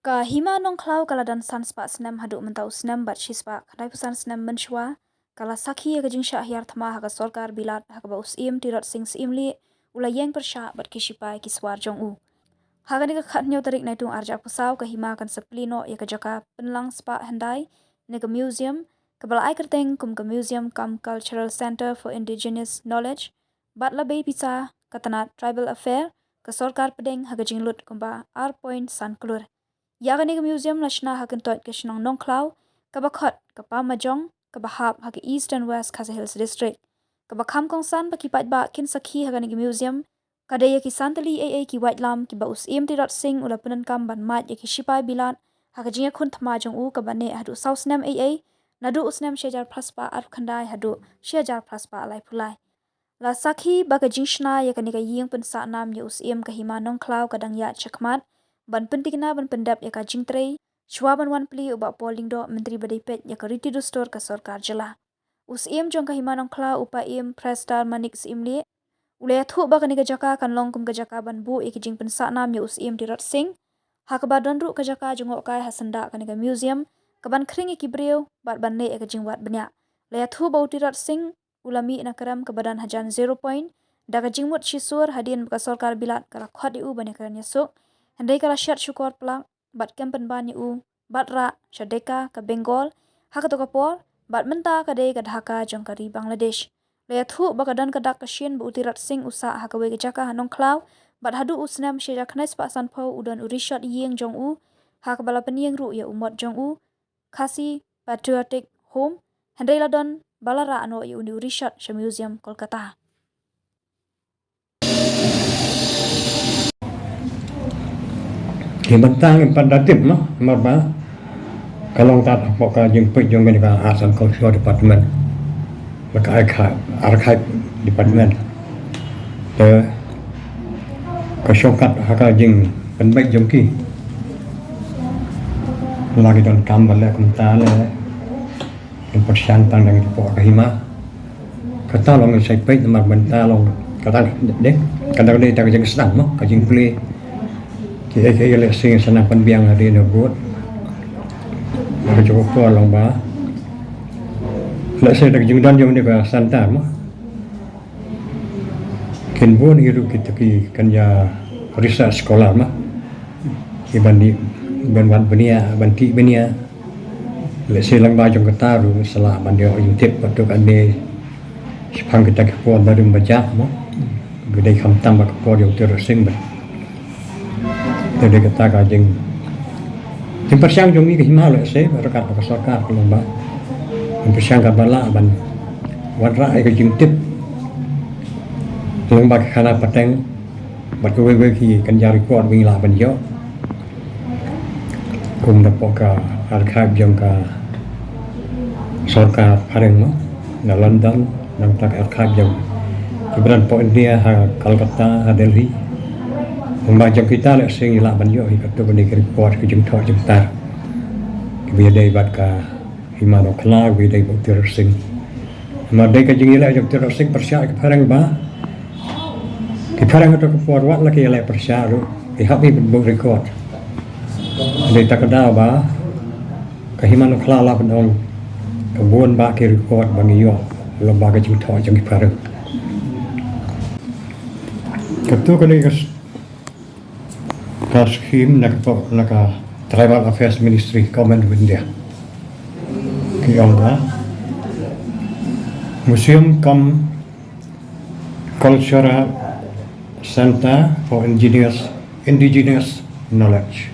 Ka hima nong klau kala dan sanspa senam haduk mentau senam bat shispa kadai pesan senam menshwa kala sakhi ya gajing syahyar thama haga sorkar bilat haga ba usim tirot sing simli ula yeng persya bat kishipai kiswar jong u. Haga ni ka khatnyo tarik naitung arja pusau ka hima kan seplino ya ka jaka penlang spa handai ni ka museum kabala ai kerteng kum ka museum kam cultural center for indigenous knowledge bat la bei pisa katana tribal affair ka sorkar pedeng haga jinglut kumba R point san klur. Yagani ke museum nasional hakin tot ke senang nongklau, ke bakot, ke pamajong, ke bahap hagi east and west Khasi Hills district. Ke bakam kongsan baki pat ba kin sakhi hagani ke museum, kadaya ki santali ki white lam ki ba usim tirot sing ula penenkam ban mat ya ki shipai bilan, haga jinga kun thamajong u ke bane hadu sausnam nadu usnam syajar praspa arf khandai hadu syajar praspa alai pulai. La sakhi baga jingshna ya kani ka ying pensa nam ya usim ke hima nongklau kadang ya chakmat, ban pentikna ban pendap ya ka jingtrei shwa ban wan pli uba polling do menteri badai pet ya ka riti do store ka sorkar jela usim jong ka himanong kla upa im prestar manik simli ulaya thu ba ka ni ka jaka kan longkum ka jaka ban bu ik jing pensa nam ya usim tirot sing hak ba dan ru ka jaka jongok kai hasanda ka ni ka museum ka ban kring ki breu bat ban ne ka jing wat benya laya thu ba tirot sing ulami na karam ka badan hajan 0 point daga jingmut shisur hadin ka sorkar bilat kala khwat u ban ka nyasuk handai kala syat syukor pelang bat kempen ban u bat ra syadeka ke Bengal hak to kapor bat menta ka dei ka Dhaka jong kari Bangladesh le thu bakadan ka dak kashin bu utirat sing usa hak we jaka hanong klau bat hadu usnam sheja khnais pa san pho udan urishot yeng jong u hak bala penieng ru ya umot jong u Khasi Patriotic Home handai ladon balara ano ya uni urishot sha museum Kolkata. Bentang yang pada tip no, marba kalau tak apa yang pejong mereka asal culture department, mereka archive department, kesokat haka jing penbaik jongki, lagi dalam kamar le kumta le, yang persyantang dengan pokok kahima, kata long saya pej mar bentang long kata dek, kata dia tak jeng senang no, kajing play. Kaya sing sana panbiang hari na buat ada cukup po lang ba la sa dagjungdan yung ni ka santa mo kin bon iru kita ki kanya research sekolah ma ibandi ban benia banti benia la sa lang ba jong kata ru sala mandio yung tip patuk ane sipang kita ko baru baca mo gede kham tambak ko yung terusing ba jadi kata kajing persiang jong ni ke Himalaya se rekat ke sorkar ke lomba persiang ka bala ban wadra ai kajing tip lomba ke khana pateng bat ko we ki kan jari ko wing la ban yo kum da poka archive jong ka sorkar pareng no na London nang tak archive jong kibran po India ha Kolkata ha Delhi macam kita le sing ila ban yo ikut tu bani report ke jeng thor jeng tar ke dei bat ka himano kla we dei bot ter sing ma dei ka jeng ila jeng ter sing persya ke parang ba ke parang to ke por wat la ke ila persya ru ke happy bot record dei tak da ba ka himano kla la ban ong ke bon ba ke record bang yo lomba ke jeng thor jeng parang ke tu ka ni Scheme naka Tribal Affairs Ministry Government of India. Kiyongga Museum cum Cultural Center for Indigenous Knowledge.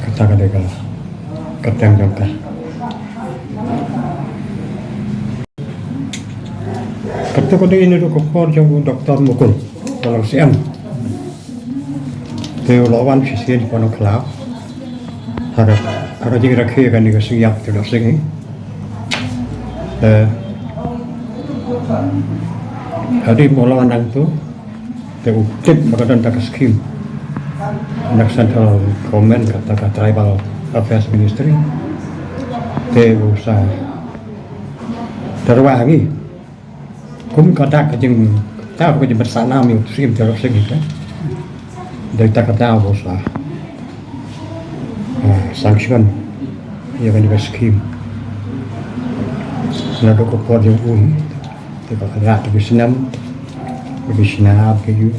Kata kadekala kateng jongka. Kata kode ini do kopor jong Dr. Mukul kalau siam. Teo lawan sisi di Pondok Kelab, ada jeng rakyat kan juga siap tidak sini. Hari mulawan nang tu, teo tip makadan tak skim. Nak central comment kata Tribal Affairs Ministry, teo sa terwangi. Kum kata kajeng tahu kajeng bersana mi skim tidak sini kan. Dari tak kata boslah sanction yang ada skim na do ko por yung te ko ada te senam bagi senap ke yu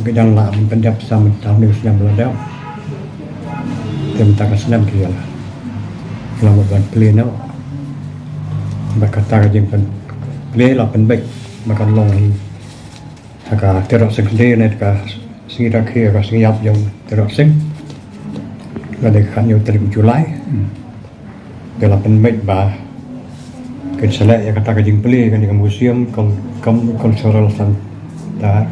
bagi dang la min pendap sama tahun ni senam ladau tem tak senam ke lah lama ban play no bakata jeng pen play la pen baik makan long hi ka terok sekde net ka singira ke ka singiap yang terok sing là để khán nhiều từ July để là bên mệt bà cái sẽ lại kata cái jing play cái museum cultural center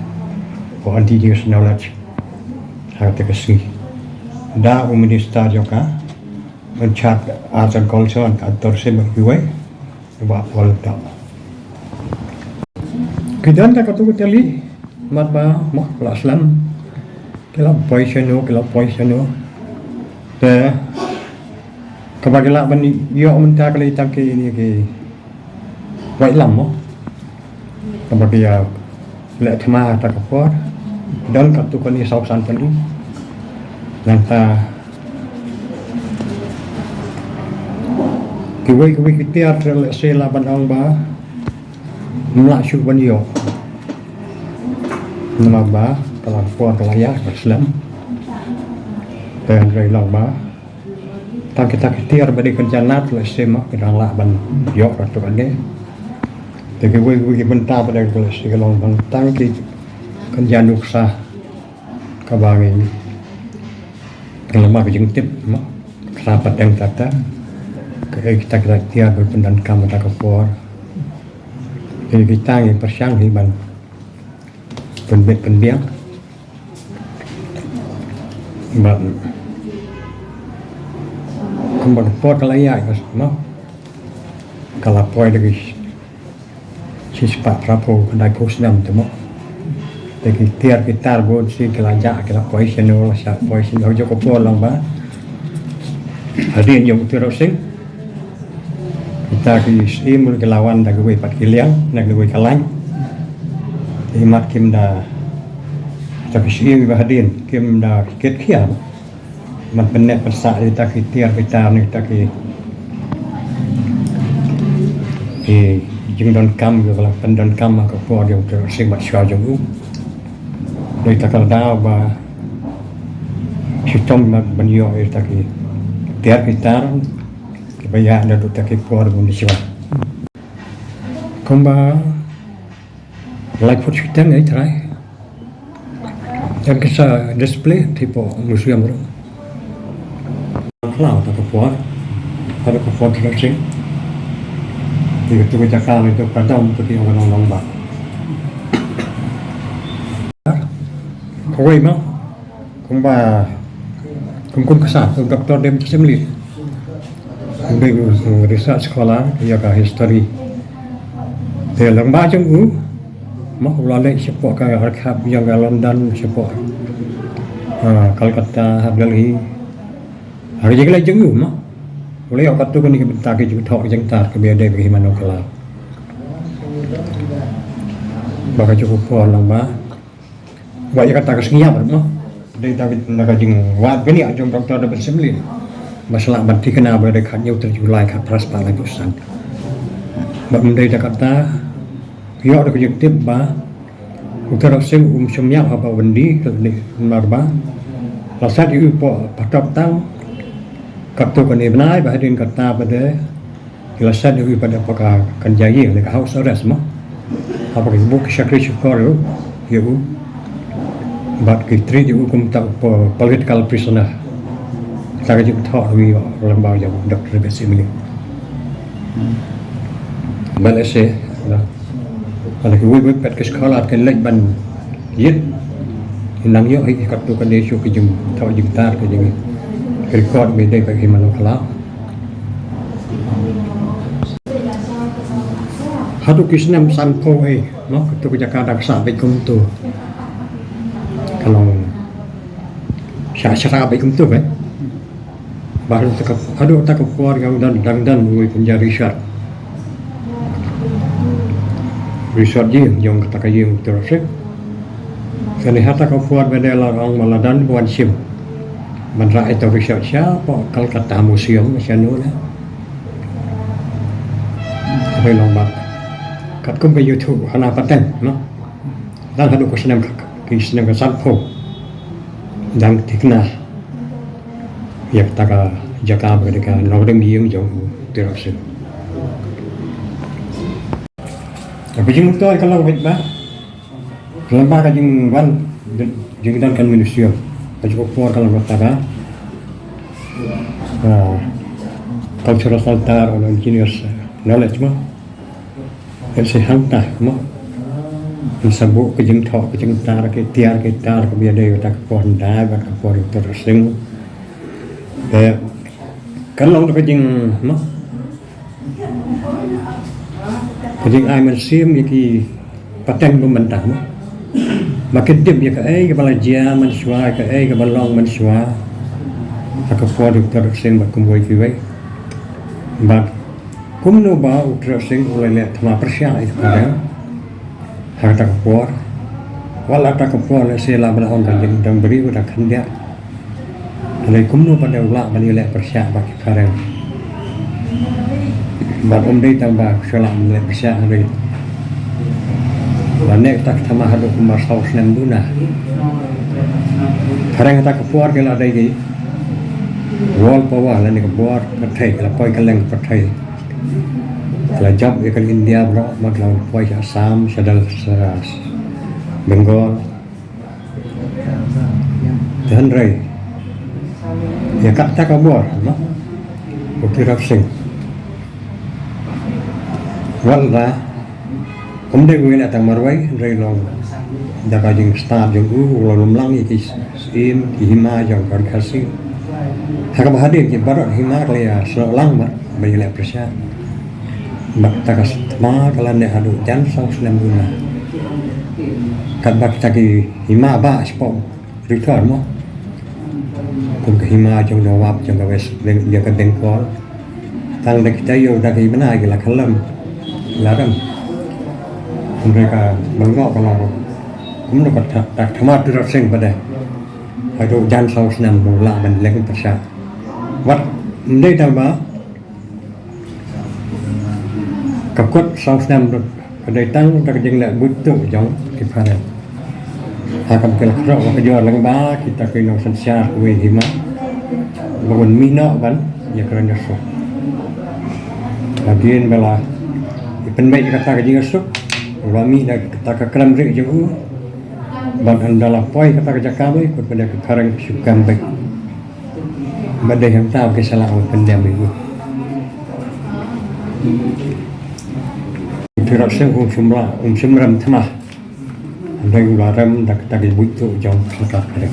for indigenous knowledge harus dikasih dah minister juga mencat arts and culture atau seni budaya buat politik kita tak ketemu tali mat ba mak Islam kalau poiseno te kabagila ban yo menta kali taki ini ke wai lam mo kabagia le thama ta kapor dan katu kani sau san pani nanta kiwai kitia trel sela ban ong ba mla shu ban yo nama ba kala por kala ya Islam dan dari lama tak kita tiar bagi kerja nat lah semak kedang lah ban yok ratu ane tapi gue bentar pada kelas kalau bantang ki kerja nuksa kabangin kalau mah kejengtip mak kerapat yang tata kayak kita tiar berpendan kamu tak kepor jadi kita yang persiang hiban penbiang ban kembali pot layak mas kalau poin lagi sispa rapo kedai pusnam tu mo tapi tiar kita buat si kelajak kita poin seno lah poin seno joko pol lang ba hadir yang terusing kita ki simul kelawan dah gue pat kiliang nak gue kalang imat kim dah tapi sih hadir kim dah ket kiamมันเป็นเนี่ยภาษาที่ตาคิดเตียร์ไปตามนี่ตาคิดจึงโดนกรรมอยู่แล้วเป็นโดนกรรมมาก็พออยู่จะสิ่งบัดชาจมูกโดยตากระดาวว่าชิดต้มมาบรรยายตาคิดเตียร์ไปตามก็ไปยาแล้วตาคิดพอรู้ดีชัวร์คงบ่าไลฟ์พูดชิดตั้งไงทรายยังก็จะ display ที่พอmuseumรู้Laut atau kuat, ada kuat terusing. Itu kejagaan itu kadang seperti orang bak. Kau imam, kumba, kumkum kesat, doktor dem semli. Kumba research sekolah, ia kah history. Dia lembah jenggu, mak ulalek sepok kah arkhab yang ke London sepok, Kolkata, Delhi. Hari jadi lagi jenggu mah, boleh awak tu kan ni kita ke juga thok jengtar ke biar dia pergi mana kelar. Baka cukup pun lama, buat yang kata kesengiap mah, dia tapi nak jeng wat ni ajong doktor dah bersembil. Masalah banti kena berada katnya terjulai kat praspa lagi usan. Benda dia kata, yo ada kerja tip bah, kita rasa semyak apa bendi ni marba, rasa dia po patap tang. Kaptu kan ibnai bahadin kata pada jelasan itu pada apakah kan jaya oleh house arrest mah apa ke buk syakri syukar you but ke treat you hukum tak political prisoner tak juga tak wi lembau yang doktor besimili balese lah kalau ke wi pet ke sekolah kan lek ban yit nang yo kaptu kan dia syuk ke jum tak jumtar ke jeng record beda bagi manusia. Hadu kisnem sanpo no tu Jakarta sampai kumtu. Kalau syara baik kumtu baru tak hadu tak keluarga dan mulai penjara Richard yang kata yang terus. Kini hata keluar beda orang Maladan buat sim. Menra itu riset siapa Kolkata museum macam nu lah. Apa lomba. Kat kum ke YouTube hana paten, no. Dan hadu ko senam ke satpo. Dan tikna. Ya taka jaka mereka nordem yang jauh terus. Tapi jeng tu kalau kita lomba ka jeng wan jeng dan kan museum. Cukup kuat kalau kata cultural center or engineers knowledge mo sẽ hăng tải mo sabuk ke jeng thọ ke jeng tar ke tiar ke biar dia tak pon dah buat ke pon tersing kalau ke jeng mo ke jeng ai museum iki paten pementah mo makin dia ke balajar manusia ke balong manusia ke pon tersing buat kumpul kiwai but kumno ba utrasing ulele thama persya itu kadang harta kapor wala ta kapor le sela bala on dan beri udah kandia le kumno pada ula bani le persya ba kadang ba dei tambah sela le persya hari banek tak thama hadu kumar saus nem duna kadang ta kapor ke la dei wall power le ni kapor pathai la poi kaleng pathai la job ikan India bro maglaw poi Assam sadal saras Bengal dan rai ya kata kabur no bukti rapsing wala dei gue nak marwai rai long dapat jeng start jeng ulum lang ikis im hima jeng kan kasih hakam hadir je barat hima ya selang bar bagi le presya takas ma kala ne hadu jan saus nem guna kat bak taki hima ba spom return mo kum ke hima jong dawap jong wes dia ke Bengkol tang dek tayo daki bena gila kalam laram mereka mengok kalau kum dapat tak thama tu sing pada hadu jan saus nem bola ban lek persya wat ndai tambah kapkot saus nam kedai tang tak jeng lek butuh jong kipara hakam kel kro ke jual lang ba kita ke no sensia kuwe hima bangun mino ban ya kerana so lagian bala ipen baik kata ke jeng sok rami dak kata ke kram ri jeng ban andala poi kata ke jakabai ko pada ke karang sukam baik badai yang tahu ke salah pendam itu Tidak sih semram tengah, ada yang larang tak butuh jauh sekat kerja.